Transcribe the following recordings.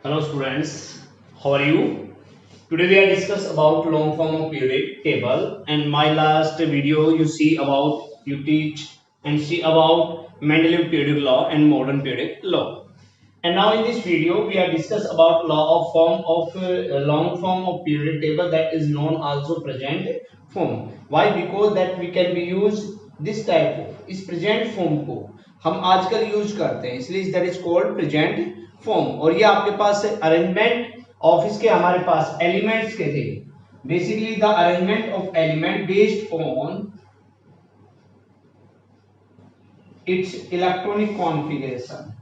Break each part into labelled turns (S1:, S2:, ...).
S1: Hello students, how are you? Today we are discuss about long form of periodic table, and my last video you teach and see about Mendeleev periodic law and modern periodic law. And now in this video we are discuss about law of form of long form of periodic table, that is known also present form. Why? Because that we can be use this type of इस present form को हम आजकल use करते हैं, इसलिए that is called present form. और ये आपके पास अरेंजमेंट ऑफिस के हमारे पास एलिमेंट्स के थे, basically the arrangement of element based on its electronic configuration.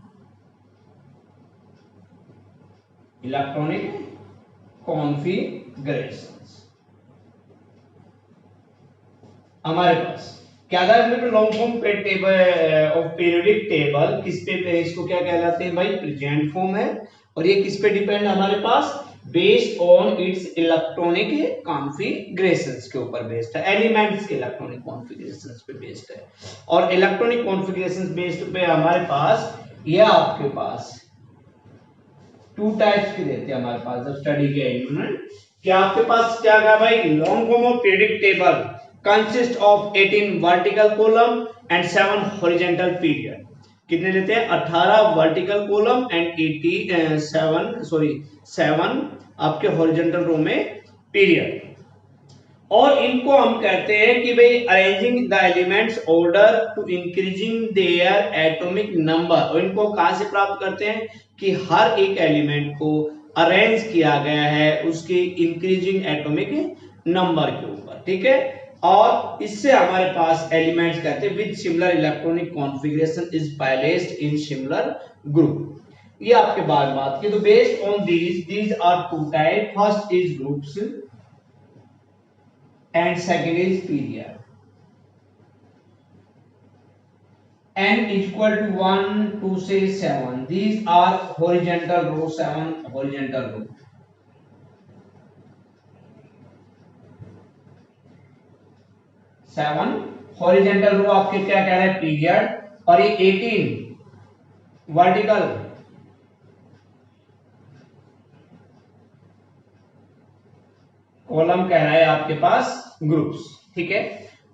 S1: Electronic configurations हमारे पास क्या था, long form table of periodic table किस पे इसको क्या कहलाते हैं भाई, प्रेजेंट फॉर्म है। और ये किस पे डिपेंड है हमारे पास, based on its electronic configurations के ऊपर बेस्ड है, एलिमेंट्स के इलेक्ट्रॉनिक कॉन्फ़िगरेशंस पे बेस्ड है। और इलेक्ट्रॉनिक कॉन्फ़िगरेशंस बेस्ड पे हमारे पास ये आपके पास टू टाइप्स के देते हैं हमारे पास जब स्टडी किया इन्होंने। क्या आपके पास क्या कहा भाई, long form of periodic table consist of 18 vertical column and 7 horizontal period. कितने लेते हैं, 18 वर्टिकल कॉलम एंड 7 आपके हॉरिजॉन्टल रो में पीरियड। और इनको हम कहते हैं कि भाई arranging the elements order to increasing their atomic number. और इनको कहां से प्राप्त करते हैं कि हर एक एलिमेंट को अरेंज किया गया है उसके इंक्रीजिंग एटॉमिक नंबर के ऊपर, ठीक है। और इससे हमारे पास एलिमेंट्स कहते हैं with similar electronic configuration is placed in similar group. ये आपके बाद बात की। तो based on these are two type, first is groups and second is period. N is equal to 1 to say 7. These are horizontal row, 7 horizontal row. Seven horizontal row आपके क्या कह रहा है, पीरियड। और ये 18 वर्टिकल कॉलम कह रहा है आपके पास ग्रुप्स, ठीक है।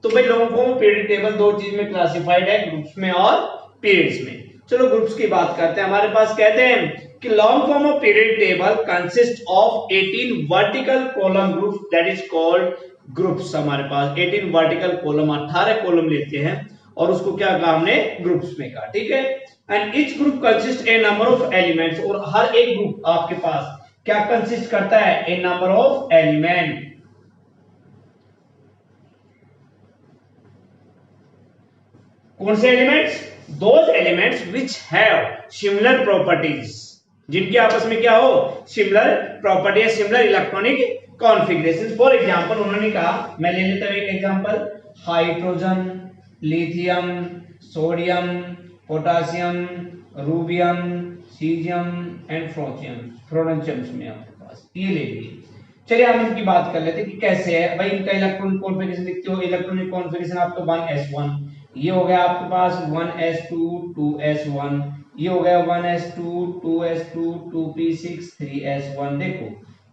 S1: तो भाई लॉन्ग फॉर्म पीरियड टेबल दो चीज में क्लासिफाइड है, ग्रुप्स में और पीरियड्स में। चलो ग्रुप्स की बात करते हैं। हमारे पास कहते हैं कि long form of period table consist of 18 vertical column groups, that is called groups. हमारे पास 18 वर्टिकल कॉलम, 18 कॉलम लेते हैं और उसको क्या कहा हमने, ग्रुप्स में कहा, ठीक है। And each group consist A number of elements. और हर एक ग्रुप आपके पास क्या कंसिस्ट करता है, ए नंबर ऑफ एलिमेंट। कौन से elements, those elements which have similar properties, जिनके आपस में क्या हो, सिमिलर प्रॉपर्टी है, similar electronic configuration. For example उन्होंने कहा, मैं ले लेता हूं एक example, hydrogen, lithium, sodium, potassium, rubidium, caesium and फ्लोरेंशियम में आपके पास ये ले लिए। चलिए हम इनकी बात कर लेते हैं कि कैसे है भाई इनका इलेक्ट्रॉनिक कॉन्फ़िगरेशन। लिखते हो इलेक्ट्रॉनिक कॉन्फ़िगरेशन आपका 1s1, ये हो गया आपके पास 1s2 2s1, ये हो गया 1s2 2s2 2p6 3s1। देखो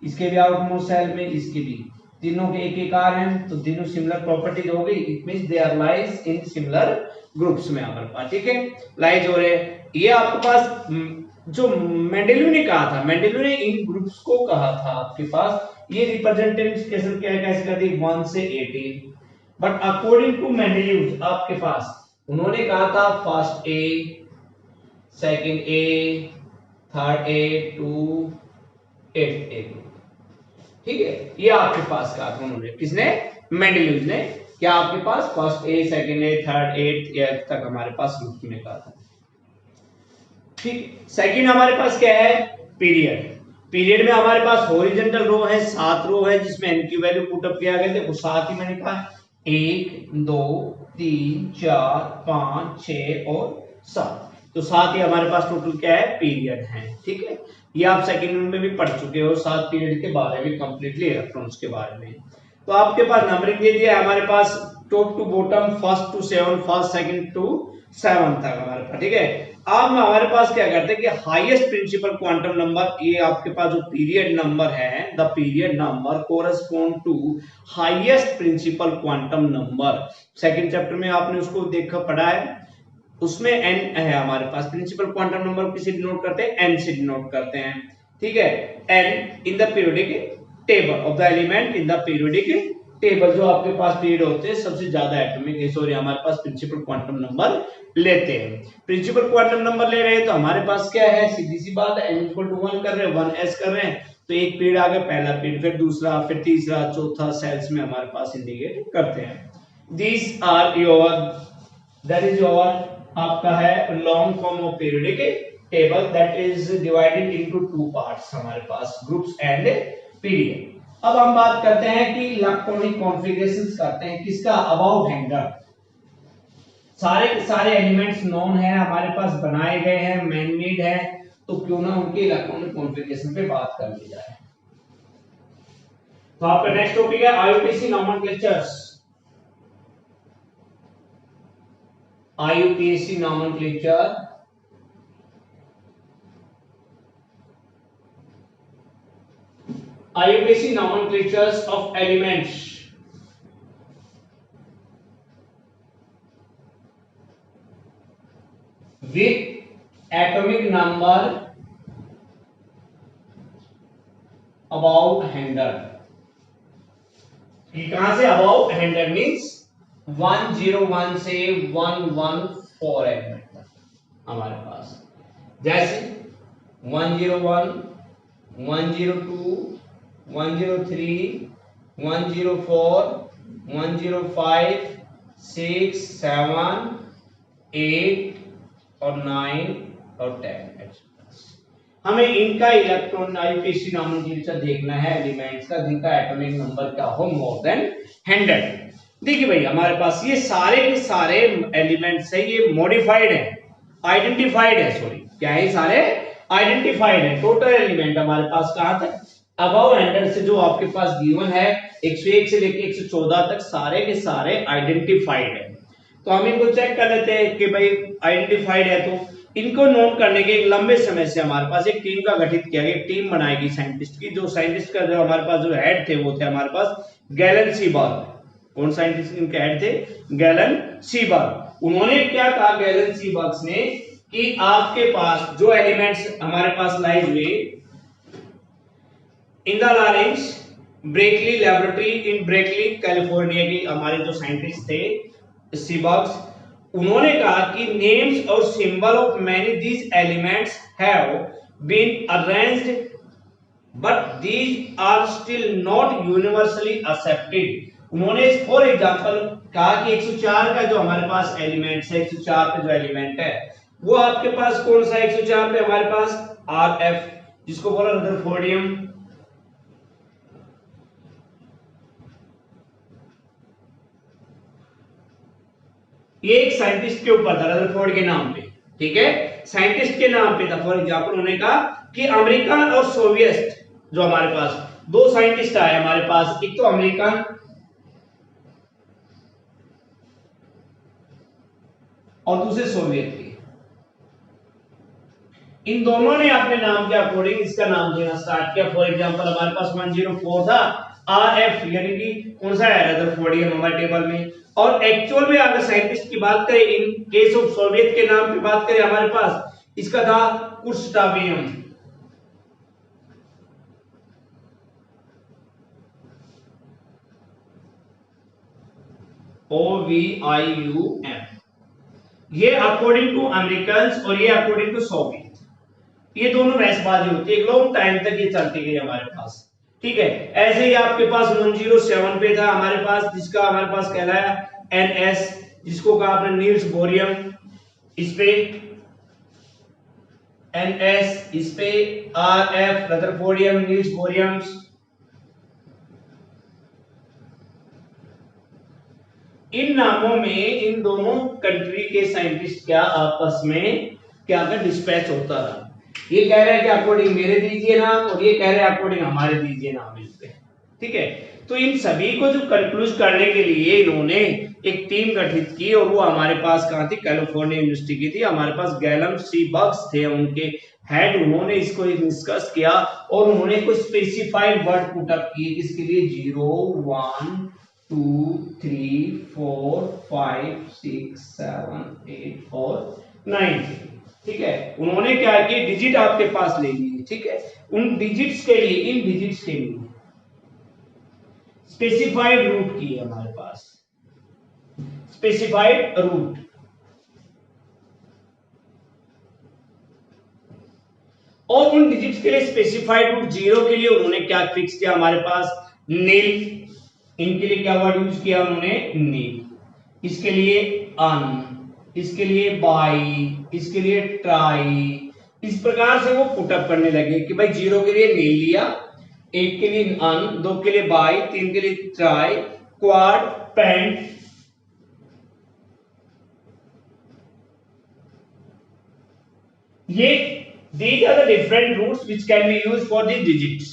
S1: इसके भी आउटमोस्ट सेल में, इसके भी, तीनों के एक एक आर हैं तो तीनों सिमिलर प्रॉपर्टीज हो गई। It means they are lies in similar groups में हमारे पास, ठीक है, लाइज हो रहे। ये आपके पास जो मेंडेलीव ने कहा था, मेंडेलीव ने इन ग्रुप्स को कहा था आपके पास, ये रिप्रेजेंटेशन क्या कैसे कर दी, 1 से 18। बट अकॉर्डिंग टू मेंडेलीव आपके पास उन्होंने कहा था first A, second A, third A to eighth A, ठीक है। ये आपके पास कहा था उन्होंने, किसने, मेंडेलीव ने। क्या आपके पास first A, second A, third eighth तक हमारे पास ग्रुप में कहा था, ठीक। सेकंड हमारे पास क्या है, पीरियड। पीरियड में हमारे पास हॉरिजॉन्टल रो है, 7 रो है जिसमें n की वैल्यू पुट अप किया गया। देखो 7 ही मैंने कहा, 1 2 3 4 5 6 और 7, तो 7 ही हमारे पास टोटल क्या है, पीरियड है, ठीक है। ये आप सेकंड में भी पढ़ चुके हो 7 पीरियड के बारे में, कंप्लीटली इलेक्ट्रॉन्स के बारे में। तो आपके पास नंबरिंग दे दिया है हमारे पास, top to bottom, first to 7, first second to 7 तक हमारे पास, ठीक है। अब हमारे पास क्या करते हैं कि हाईएस्ट प्रिंसिपल क्वांटम नंबर, ये आपके पास जो पीरियड नंबर है, the period number correspond to highest principal quantum number. Second chapter में आपने उसको देखा पढ़ा है, उसमें एन है हमारे पास। प्रिंसिपल क्वांटम नंबर किसे डिनोट करते हैं? एन से डिनोट करते हैं, ठीक है। N in the periodic table of the element in the periodic table, जो आपके पास पीरियड होते हैं सबसे ज्यादा एटॉमिक सॉरी हमारे पास प्रिंसिपल क्वांटम नंबर लेते हैं। प्रिंसिपल क्वांटम नंबर ले रहे हैं तो हमारे पास क्या है, सीधी सी बात है, n इक्वल टू 1 कर रहे हैं, 1s कर रहे हैं, तो एक पीरियड आ गया, पहला पीरियड, फिर दूसरा, फिर तीसरा, चौथा, सेल्स में हमारे पास इंडिकेट करते हैं। These are your, that is your आपका है long form of periodic table that is divided into two parts, हमारे पास ग्रुप्स एंड पीरियड। अब हम बात करते हैं कि इलेक्ट्रॉनिक कॉन्फ़िगरेशंस करते हैं किसका, अबाउट हैंगर। सारे के सारे एलिमेंट्स नोन है हमारे पास, बनाए गए हैं, मैन मेड है, तो क्यों ना उनके इलेक्ट्रॉनिक कॉन्फ़िगरेशन पे बात कर ली जाए। तो आपका नेक्स्ट टॉपिक है IUPAC nomenclatures. IUPAC nomenclature, IUPAC nomenclatures of elements with atomic number above 100। ये कहां से above 100 मीन्स 101 से 114 एलिमेंट तक हमारे पास, जैसे 101, 102, 103, 104, 105, 6, 7, 8 और 9 और 10। हमें इनका इलेक्ट्रॉन आईयूपीएसी नोमेनक्लेचर देखना है एलिमेंट्स का जिनका एटॉमिक नंबर क्या हो मोर देन 100। देखिए भाई हमारे पास ये सारे के सारे एलिमेंट्स है, ये मॉडिफाइड है, आइडेंटिफाइड है, सॉरी क्या है, सारे आइडेंटिफाइड है। टोटल एलिमेंट हमारे पास कहां तक, अबव 100 से जो आपके पास गिवन है 101 से लेके 114 तक सारे के सारे आइडेंटिफाइड है। तो हम इनको चेक कर लेते हैं कि भाई आइडेंटिफाइड है, तो इनको नोट करने के एक लंबे समय से हमारे पास एक टीम का गठित किया गया, एक टीम बनाई गई साइंटिस्ट की। जो साइंटिस्ट का जो हमारे पास जो हेड थे वो थे हमारे पास गैलन सीबर्ग। कौन साइंटिस्ट इनके हेड थे? गैलन सीबर्ग। उन्होंने क्या कहा गैलन सीबर्ग ने कि आपके पास जो एलिमेंट्स हमारे पास लाइज हुए in the Lawrence Berkeley laboratory in Berkeley California की, हमारे जो साइंटिस्ट थे सीबर्ग, उन्होंने कहा कि नेम्स और symbol of many these elements have been arranged but these are still not universally accepted. उन्होंने फॉर एग्जांपल कहा कि 104 का जो हमारे पास एलिमेंट्स है, 104 पे जो एलिमेंट है वो आपके पास कौन सा 104 पे हमारे पास RF, जिसको बोला रदरफोर्डियम, ये एक साइंटिस्ट के ऊपर था, रदरफोर्ड के नाम पे, ठीक है, साइंटिस्ट के नाम पे था। फॉर एग्जांपल उन्होंने कहा कि अमेरिकन और सोवियत जो हमारे पास दो साइंटिस्ट आए हमारे पास, एक तो अमेरिकन और दूसरे सोवियत के, इन दोनों ने अपने नाम के अकॉर्डिंग इसका नाम देना स्टार्ट किया। फॉर एग्जांपल हमारे पास 104 था RF, यानी कि कौन सा है, रदरफोर्डियम हमारे टेबल में। और एक्चुअल में अगर साइंटिस्ट की बात करें, इन केस ऑफ सोवियत के नाम पे बात करें, हमारे पास इसका था कुर्स्टावियम। OVIUM, ये अकॉर्डिंग टू अमेरिकन और ये अकॉर्डिंग टू सोवियत, ये दोनों बहसबाजी होती है, एक लॉन्ग टाइम तक ये चलती गई हमारे पास, ठीक है। ऐसे ही आपके पास 107 पे था हमारे पास, जिसका हमारे पास कहलाया NS, जिसको कहा आपने नील्स बोरियम, इस पे NS, इस पे RF रदरफोर्डियम, नील्स बोरियम। इन नामों में इन दोनों कंट्री के साइंटिस्ट क्या आपस में क्या कर डिस्पैच होता रहा। ये कह रहे हैं कि अकॉर्डिंग मेरे दीजिए नाम और ये कह रहे हैं अकॉर्डिंग हमारे दीजिए नाम, मिलते हैं, ठीक है। तो इन सभी को जो कंक्लूज करने के लिए इन्होंने एक टीम गठित की और वो हमारे पास कहाँ थी, कैलिफोर्निया यूनिवर्सिटी की थी। हमारे पास गैलम सी बग्स थे उनके हेड, उन्होंने इसको डिस्कस किया और उन्होंने कुछ स्पेसिफाइड वर्ड पुट अप किए किसके लिए, 0 1 2 3 4 5 6 7 8 और 9, ठीक है। उन्होंने क्या किया, डिजिट आपके पास ले लिए, ठीक है। उन डिजिट्स के लिए, इन डिजिट्स के लिए स्पेसिफाइड रूट की है हमारे पास, स्पेसिफाइड रूट। और उन डिजिट्स के लिए स्पेसिफाइड रूट 0 के लिए उन्होंने क्या फिक्स किया, हमारे पास नील, इनके लिए क्या वर्ड यूज किया उन्होंने, नील। इसके लिए अन, इसके लिए बाई, इसके लिए ट्राई। इस प्रकार से वो पुटअप करने लगे कि भाई 0 के लिए नील लिया, 1 के लिए अन, 2 के लिए बाई, 3 के लिए ट्राई, क्वाड, पेंट। ये these are the different roots which can be used for the digits।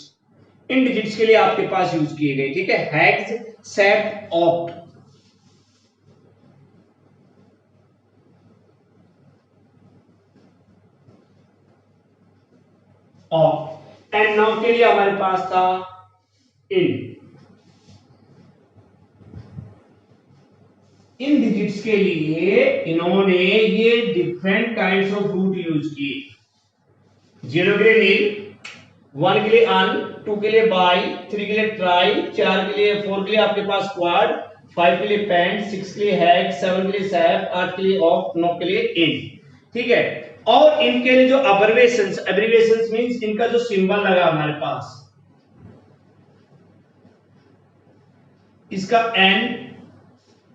S1: इन डिजिट्स के लिए आपके पास यूज किए गए, ठीक है। Hex, sept, oct. Oct and now के लिए हमारे पास था इन डिजिट्स के लिए इन्होंने ये different kinds of root use किए। 0 के लिए नील, 1 के लिए अन, 2 के लिए बाई, 3 के लिए ट्राई, 4 के लिए 4 के लिए आपके पास क्वाड, 5 के लिए पेंट, 6 के लिए हैक, 7 के लिए सैप, 8 के लिए ऑफ, 9 के लिए इन, ठीक है। और इनके लिए जो अब्रिविएशंस, एब्रिविएशंस मींस इनका जो सिंबल लगा हमारे पास, इसका एन,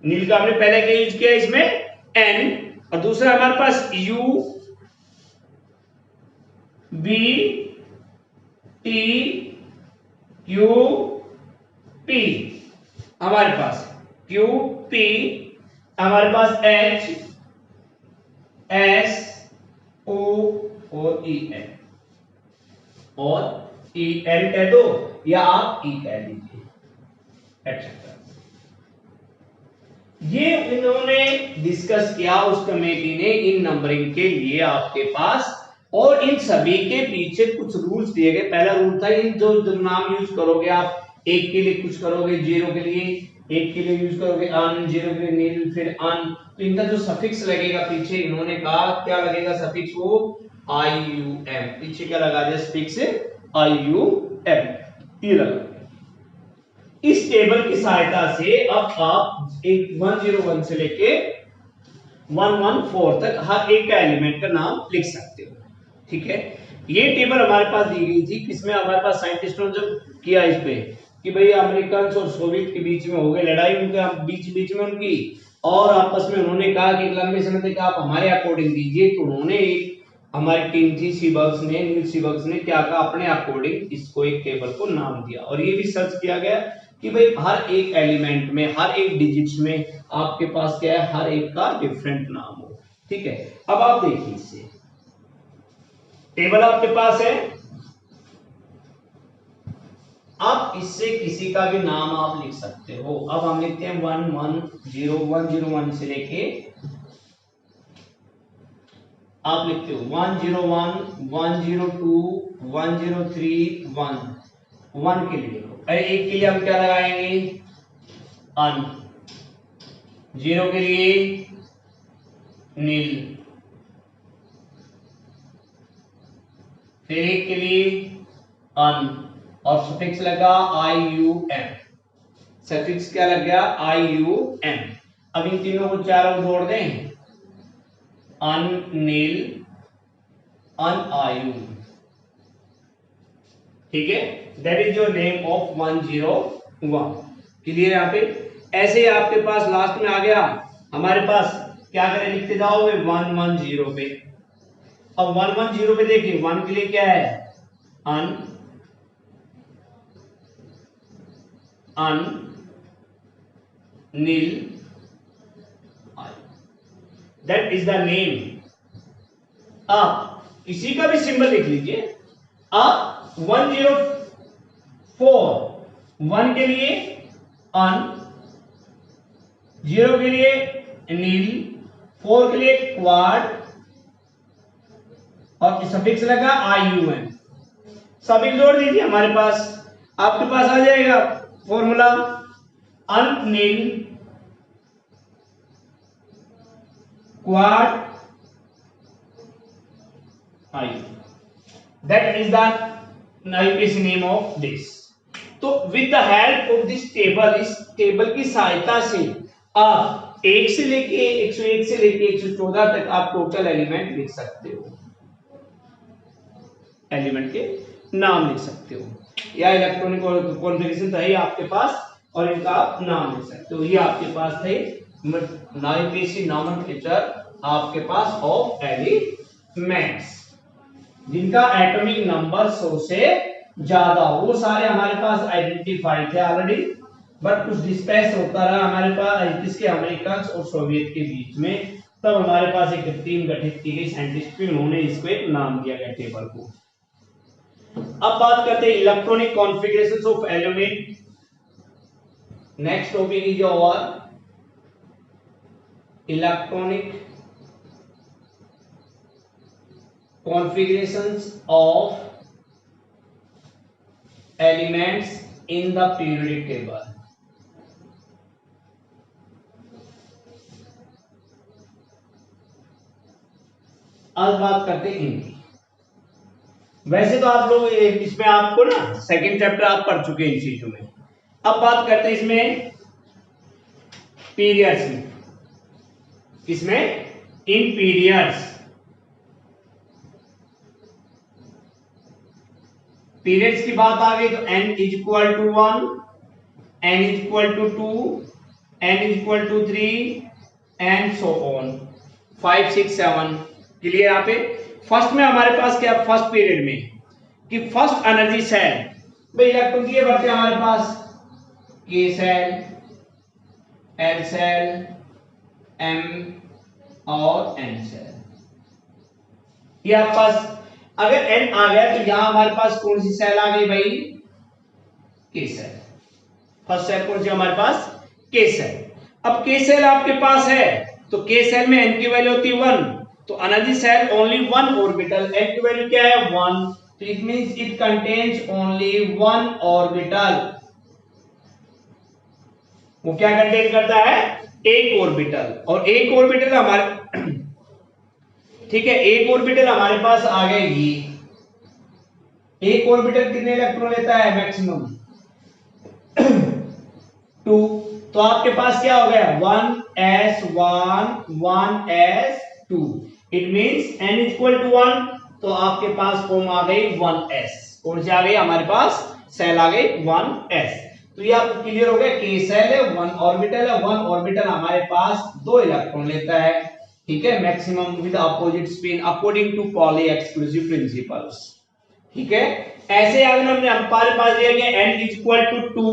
S1: नील का हमने पहले क्या यूज किया इसमें एन, और दूसरा हमारे पास U B T Q P, हमारे पास क्यू पी, हमारे पास एच एस ओ और ई एन, और ई एन कह दो या आप ई कह लीजिए, एक्सेट्रा। ये इन्होंने डिस्कस किया उस कमेटी ने इन नंबरिंग के लिए आपके पास, और इन सभी के पीछे कुछ रूल्स दिए गए। पहला रूल था इन जो नाम यूज करोगे आप, 1 के लिए कुछ करोगे, 0 के लिए 1 के लिए यूज करोगे अन, 0 के लिए नील, फिर अन, तो इनका जो सफिक्स लगेगा पीछे, इन्होंने कहा क्या लगेगा सफिक्स, वो आई यू एम, पीछे क्या लगा दिया सफिक्स आई यू एम, ये लगा। इस टेबल की सहायता से अब आप एक 101 से लेके 114 तक हर एक का एलिमेंट का नाम लिख सकते हो, ठीक है। ये टेबल हमारे पास दी गई थी, किसमें, हमारे पास साइंटिस्टों ने जब किया इस पे कि भाई अमेरिकन और सोवियत के बीच में हो गई लड़ाई, उनके बीच में उनकी, और आपस में उन्होंने कहा कि लंबे समय तक आप हमारे अकॉर्डिंग दीजिए, तो उन्होंने एक हमारी टीम थी सीबर्ग्स ने, नील सीबर्ग्स ने क्या कहा, अपने अकॉर्डिंग इसको एक टेबल को नाम दिया, और ये भी सर्च किया गया कि भाई हर एक एलिमेंट में, हर एक डिजिट्स में आपके पास क्या है, हर एक का डिफरेंट नाम हो, ठीक है। अब आप देखिए, इससे टेबल आपके पास है, आप इससे किसी का भी नाम आप लिख सकते हो। अब हम लिखते हैं 101 से लेके आप लिखते हो 101 102 103 1 के लिए, अरे 1 के लिए हम क्या लगाएंगे, अन, 0 के लिए नील, फिर 1 के लिए अन, और सफिक्स लगा आई यू एम, सफिक्स क्या लग गया, आई यू एम। अब इन तीनों को चारों जोड़ दें, अन नील अन आयु, ठीक है, that is your name of 101। Clear यहाँ पे। ऐसे ही आपके पास लास्ट में आ गया, हमारे पास क्या करें, लिखते जाओगे 110 पे। अब 110 पे देखिए, 1 के लिए क्या है, अन अन नील आई, दैट इज द नेम। आप इसी का भी सिंबल लिख लीजिए। अब 104 1 के लिए अन, 0 के लिए नील, 4 के लिए क्वाड और सफिक्स लगा IUN। सफिक्स जोड़ दीजिए, हमारे पास आपके पास आ जाएगा formula un nil quad I, that is the IUPAC name of this। तो with the help of this table, इस टेबल की सहायता से आप 1 से लेके 101 से लेके 114 तक आप टोटल एलिमेंट लिख सकते हो, एलिमेंट के नाम लिख सकते हो, या इलेक्ट्रॉनिक कॉन्फ़िगरेशन तो है आपके पास और इनका आप नाम लिख सकते हो। ये आपके पास थे IUPAC नोमेनक्लेचर आपके पास ऑफ एलिमेंट्स जिनका एटॉमिक नंबर 100 से ज्यादा हो, वो सारे हमारे पास आइडेंटिफाई थे ऑलरेडी, बट कुछ डिस्पेस होता रहा हमारे पास किसके, अमेरिकन और सोवियत के बीच में, तब हमारे पास एक टीम गठित की गई साइंटिस्ट की, उन्होंने इसको एक नाम दिया गया टेबल को। अब बात करते हैं electronic configurations of element. Next topic is your electronic configurations of elements in the periodic table। आज बात करते हैं इनकी। वैसे तो आप लोग इसमें आपको ना सेकंड चैप्टर आप पढ़ चुके हैं इन चीजों में। अब बात करते हैं इसमें पीरियड्स में, इसमें इन पीरियड्स, पीरियड्स की बात आ गई तो n is equal to 1, n is equal to 2, n is equal to 3 and so on 5 6 7। Clear? यहाँ पे फर्स्ट में हमारे पास क्या, फर्स्ट पीरियड में कि फर्स्ट एनर्जी सेल, भाई इलेक्ट्रॉन किए बढ़ते हैं हमारे पास k cell, l cell, m और n सेल। ये आपके पास अगर n आ गया तो यहां हमारे पास कौन सी सेल आ गई भाई, k सेल। फर्स्ट सेल कौन सी हमारे पास, k सेल। अब k सेल आपके पास है तो k सेल में n की वैल्यू होती है 1, तो energy cell only 1 orbital, n की वैल्यू क्या है 1, तो it means it contains only 1 orbital. वो क्या कंटेन करता है, एक ऑर्बिटल, और एक ऑर्बिटल हमारे ठीक है, एक ऑर्बिटल हमारे पास आ गए ये, एक ऑर्बिटल कितने इलेक्ट्रॉन लेता है मैक्सिमम 2, तो आपके पास क्या हो गया 1s1 1s2, it means n equal to 1, तो आपके पास फॉर्म आ गई 1s, कौन सी आ गई हमारे पास, सेल आ गई 1s। तो ये आपको क्लियर हो गया, k सेल है, 1 ऑर्बिटल है, 1 ऑर्बिटल हमारे पास 2 इलेक्ट्रॉन लेता है, ठीक है, maximum with opposite spin according to Pauli exclusive principles. ठीक है, ऐसे अगर हमने हमारे पास दिया गया n इज इक्वल टू 2,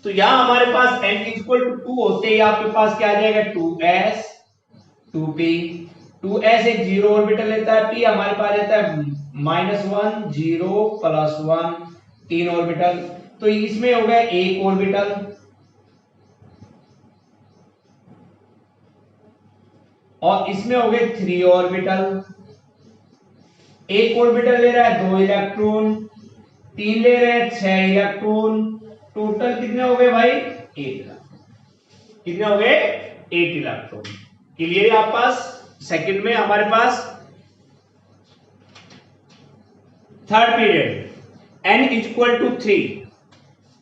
S1: तो यहां हमारे पास n इज इक्वल टू 2 होते ही आपके पास क्या आ जाएगा 2s 2p, 2s एक 0 ऑर्बिटल लेता है, p हमारे पास रहता है -1 0 +1 3 ऑर्बिटल, तो इसमें हो गया एक ऑर्बिटल, और इसमें हो गए 3 ऑर्बिटल, एक ऑर्बिटल ले रहा है 2 इलेक्ट्रॉन, 3 ले रहे हैं 6 इलेक्ट्रॉन, टोटल कितने हो गए भाई 8 इलेक्ट्रॉन, कितने हो गए 8 इलेक्ट्रॉन। क्लियर है? आप पास सेकंड में हमारे पास third period n is equal to 3,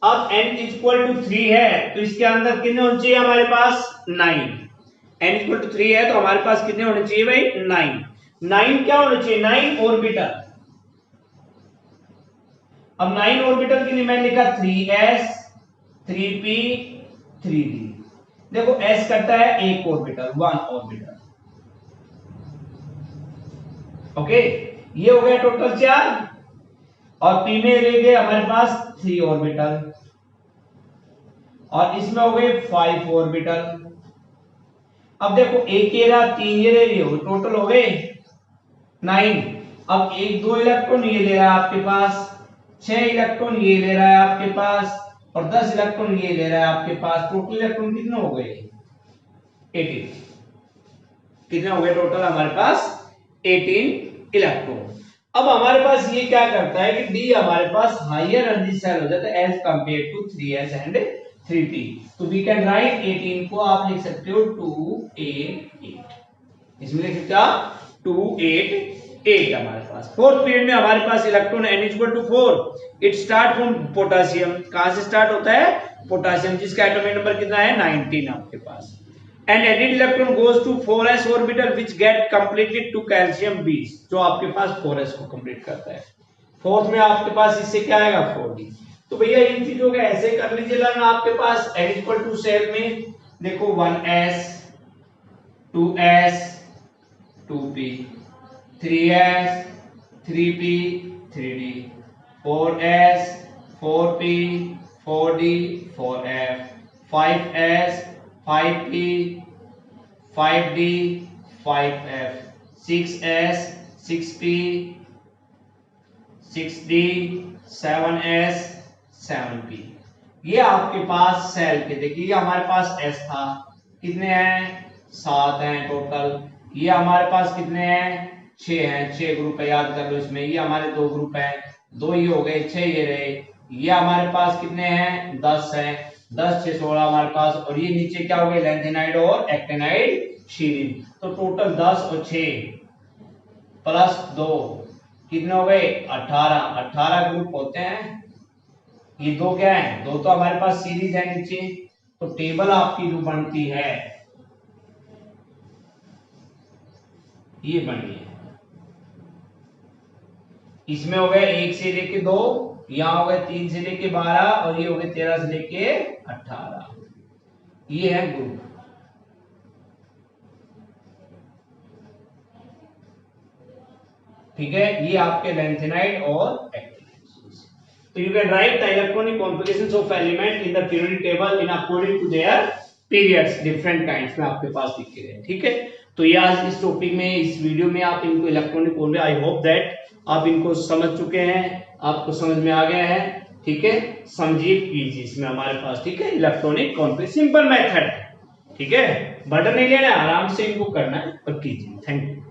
S1: अब n इज इक्वल टू 3 है तो इसके अंदर कितने होने चाहिए हमारे पास 9, n इक्वल टू 3 है तो हमारे पास कितने होने चाहिए भाई 9, 9 क्या होने चाहिए 9 ऑर्बिटल। अब 9 ऑर्बिटल के लिए मैंने लिखा 3s 3p 3d, देखो s करता है एक ऑर्बिटल 1 ऑर्बिटल, ओके, ये हो गया टोटल 4, और p में ले गए हमारे पास 3 ऑर्बिटल, और इसमें हो गए 5 ऑर्बिटल। अब देखो एक ये रहा 3 ये ले लियो, टोटल हो गए 9, अब एक 2 इलेक्ट्रॉन ये ले रहा है आपके पास, 6 इलेक्ट्रॉन ये ले रहा है आपके पास, और 10 इलेक्ट्रॉन ये ले रहा है आपके पास। टोटल इलेक्ट्रॉन कितने हो गए? 18। कितने हो गए टोटल हमारे पास? 18 इलेक्ट्रॉन। अब हमारे पास ये क्या करता है कि डी हमारे पास हायर एनर्जी सेल हो जाता है as compare to 3s and 3p। तो वी कैन राइट 18 को आप लिख सकते हो 288। इसमें लिख सकते हो 288 हमारे पास। फोर्थ पीरियड में हमारे पास electron n equal to 4। It start from potassium. कहां से स्टार्ट होता है? पोटेशियम, जिसका एटॉमिक नंबर कितना है? 19 आपके पास। And added electron goes to 4s orbital which get completed to calcium 20, जो आपके पास 4s को कंप्लीट करता है। फोर्थ में आपके पास इससे क्या आएगा? 4d। तो भैया इन चीजों को ऐसे कर लीजिए ना आपके पास n इक्वल टू सेल में देखो 1s 2s 2p 3s 3p 3d 4s 4p 4d 4f 5s 5p 5d 5f 6s 6p 6d 7s 7p। ये आपके पास सेल के देखिए, ये हमारे पास s था, कितने हैं? 7 हैं टोटल। ये हमारे पास कितने हैं? 6 हैं। 6 ग्रुप है, याद कर लो इसमें। ये हमारे 2 ग्रुप हैं, 2 ये हो गए, 6 ये रहे। ये हमारे पास कितने हैं? 10 हैं। 10 6 16 हमारे पास। और ये नीचे क्या हो गए? लैंथेनाइड और एक्टिनाइड शीरीन। तो टोटल 10 और 6 प्लस 2 कितने हो गए? 18। 18 ग्रुप होते हैं। ये 2 क्या है? 2 तो हमारे पास सीरीज है नीचे। तो टेबल आपकी जो बनती है ये बनी है। इसमें हो गए 1 से लेके 2, यहां हो गए 3 से लेके 12 और ये हो गए 13 से लेके 18। ये है ग्रुप। ठीक है, ये आपके लैंथेनाइड और एक्टिनाइड। तो you can write the electronic configurations of element in the periodic table in according to their periods. Different kinds में आपके पास लिखे गए। ठीक है, तो ये आज इस टॉपिक में, इस वीडियो में आप इनको electronic configuration, I hope that आप इनको समझ चुके हैं, आपको समझ में आ गया है। ठीक है, समझिए कीजिए इसमें हमारे पास। ठीक है, इलेक्ट्रॉनिक कॉन्फ़िगरेशन सिंपल मेथड है। ठीक है, बटन नहीं लेना, आराम से इनको करना है और कीजिए। Thank you.